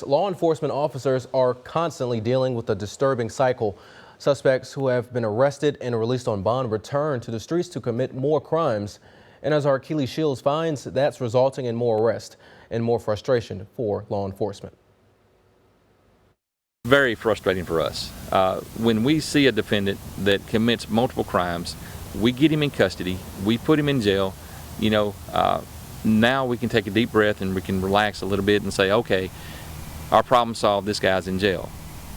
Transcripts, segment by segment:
Law enforcement officers are constantly dealing with a disturbing cycle. Suspects who have been arrested and released on bond return to the streets to commit more crimes. And as our Keely Shields finds, that's resulting in more arrest and more frustration for law enforcement. Very frustrating for us. When we see a defendant that commits multiple crimes, we get him in custody, we put him in jail, now we can take a deep breath and we can relax a little bit and say, okay, our problem solved, this guy's in jail.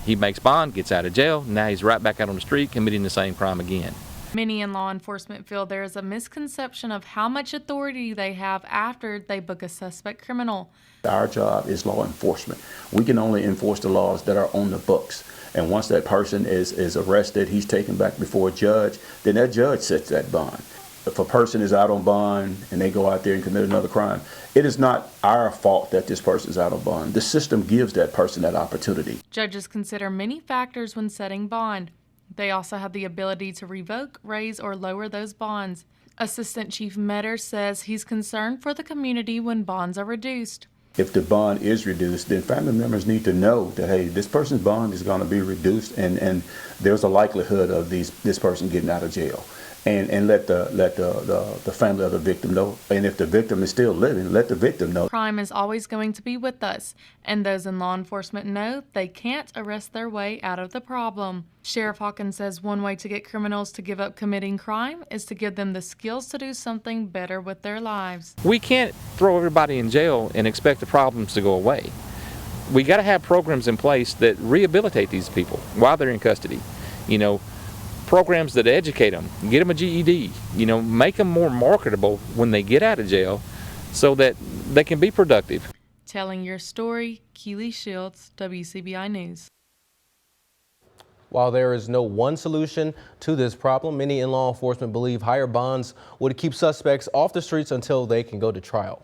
He makes bond, gets out of jail, now he's right back out on the street committing the same crime again. Many in law enforcement feel there is a misconception of how much authority they have after they book a suspect criminal. Our job is law enforcement. We can only enforce the laws that are on the books. And once that person is arrested, he's taken back before a judge, then that judge sets that bond. If a person is out on bond and they go out there and commit another crime, it is not our fault that this person is out on bond. The system gives that person that opportunity. Judges consider many factors when setting bond. They also have the ability to revoke, raise, or lower those bonds. Assistant Chief Metter says he's concerned for the community when bonds are reduced. If the bond is reduced, then family members need to know that, hey, this person's bond is going to be reduced and there's a likelihood of this person getting out of jail. And let the family of the victim know. And if the victim is still living, let the victim know. Crime is always going to be with us, and those in law enforcement know they can't arrest their way out of the problem. Sheriff Hawkins says one way to get criminals to give up committing crime is to give them the skills to do something better with their lives. We can't throw everybody in jail and expect the problems to go away. We got to have programs in place that rehabilitate these people while they're in custody. Programs that educate them, get them a GED, make them more marketable when they get out of jail so that they can be productive. Telling your story, Keely Shields, WCBI News. While there is no one solution to this problem, many in law enforcement believe higher bonds would keep suspects off the streets until they can go to trial.